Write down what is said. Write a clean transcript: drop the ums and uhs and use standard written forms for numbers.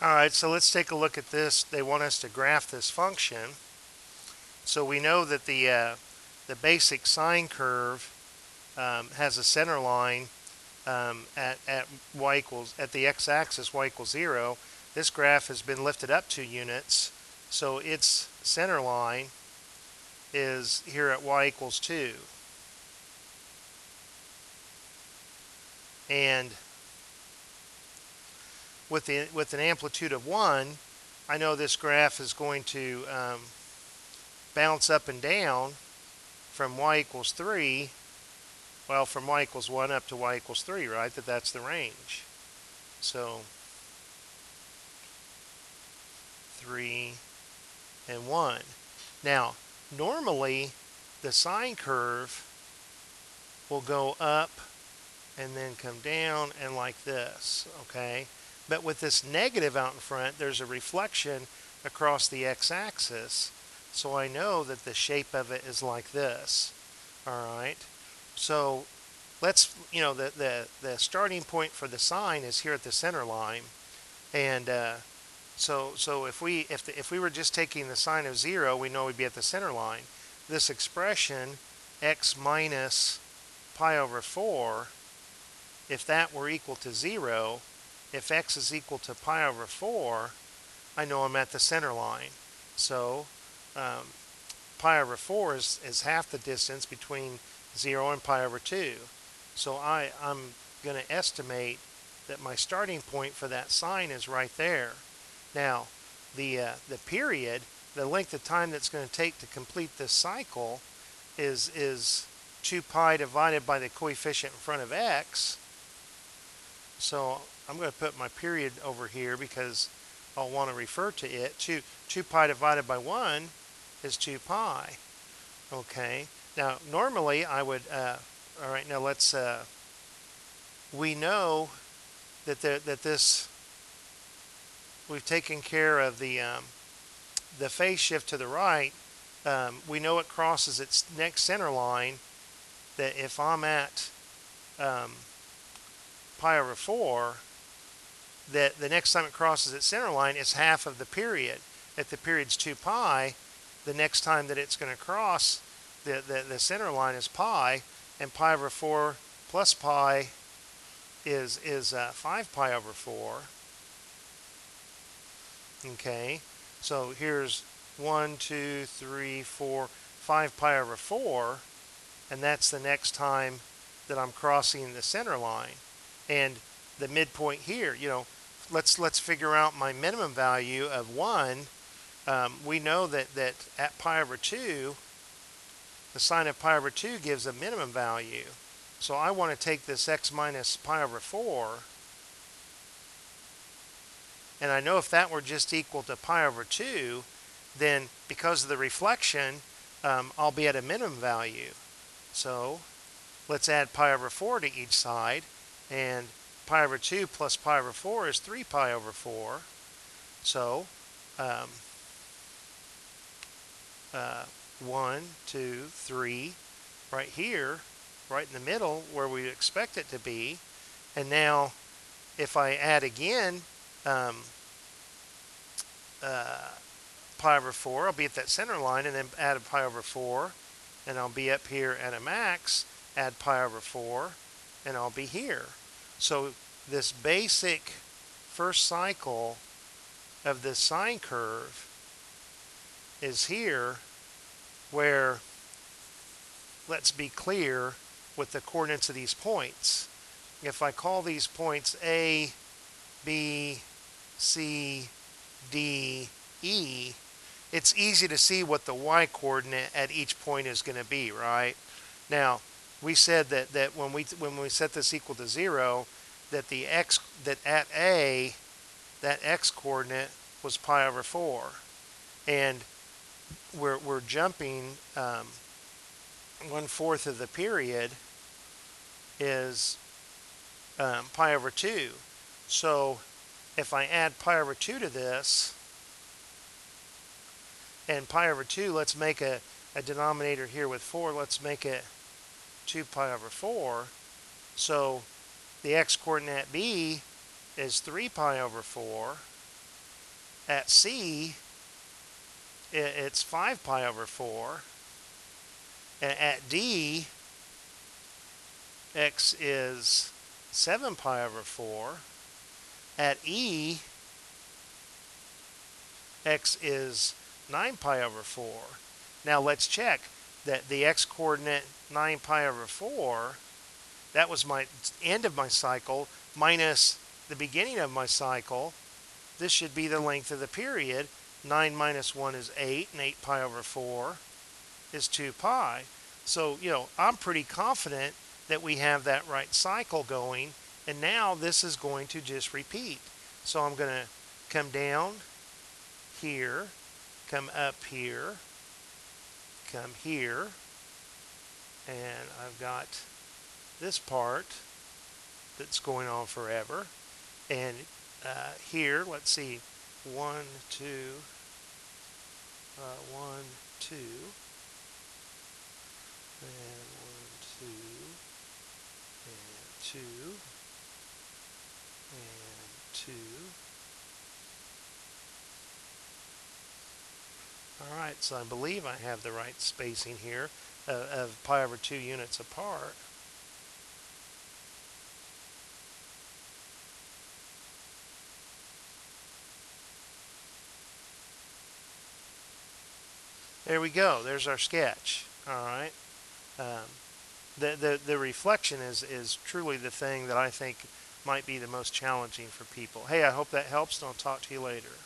Alright, so let's take a look at this. They want us to graph this function. So we know that the basic sine curve has a center line at y equals, at the x-axis y equals 0. This graph has been lifted up 2 units, so its center line is here at y equals 2. And with an amplitude of 1, I know this graph is going to bounce up and down from y equals 3, well, from y equals 1 up to y equals 3, right? That's the range. So 3 and 1. Now, normally the sine curve will go up and then come down and like this, okay? But with this negative out in front, there's a reflection across the x-axis, so I know that the shape of it is like this. All right, so let's, the starting point for the sine is here at the center line, and so if we were just taking the sine of 0, we know we'd be at the center line. This expression x minus pi over 4, if that were equal to 0, if x is equal to pi over 4, I know I'm at the center line. So pi over 4 is half the distance between 0 and pi over 2. So I'm going to estimate that my starting point for that sine is right there. Now, the period, the length of time that's going to take to complete this cycle is 2 pi divided by the coefficient in front of x. So I'm going to put my period over here because I'll want to refer to it. 2 pi divided by 1 is 2 pi. Okay. Now, normally I would, all right, now let's, we know that this, we've taken care of the phase shift to the right. We know it crosses its next center line, that if I'm at pi over 4, that the next time it crosses its center line is half of the period. If the period's 2 pi, the next time that it's going to cross the center line is pi, and pi over 4 plus pi is 5 pi over 4. Okay, so here's 1, 2, 3, 4, 5 pi over 4, and that's the next time that I'm crossing the center line. And the midpoint here, let's figure out my minimum value of 1. We know that at pi over 2, the sine of pi over 2 gives a minimum value. So I want to take this x minus pi over 4, and I know if that were just equal to pi over 2, then because of the reflection, I'll be at a minimum value. So let's add pi over 4 to each side, and pi over 2 plus pi over 4 is 3 pi over 4. So 1, 2, 3, right here, right in the middle where we expect it to be. And now if I add again pi over 4, I'll be at that center line, and then add a pi over 4, and I'll be up here at a max, add pi over 4, and I'll be here. So this basic first cycle of this sine curve is here, where, let's be clear with the coordinates of these points. If I call these points A, B, C, D, E, it's easy to see what the y coordinate at each point is going to be, right? Now, we said that when we set this equal to 0, that at A, that x coordinate was pi over 4, and we're jumping 1/4 of the period is pi over 2. So if I add pi over 2 to this, and pi over 2, let's make a denominator here with 4, let's make it 2 pi over 4. So the x coordinate B is 3 pi over 4. At C, it's 5 pi over 4. And at D, x is 7 pi over 4. At E, x is 9 pi over 4. Now let's check that the x-coordinate 9 pi over 4, that was my end of my cycle, minus the beginning of my cycle. This should be the length of the period. 9 minus 1 is 8, and 8 pi over 4 is 2 pi. So, I'm pretty confident that we have that right cycle going, and now this is going to just repeat. So I'm going to come down here, come up here, come here, and I've got this part that's going on forever. And here, let's see, 1, 2, 1, 2, and 1, 2, and 2, and 2. All right, so I believe I have the right spacing here of pi over 2 units apart. There we go. There's our sketch. All right. The reflection is truly the thing that I think might be the most challenging for people. Hey, I hope that helps, and I'll talk to you later.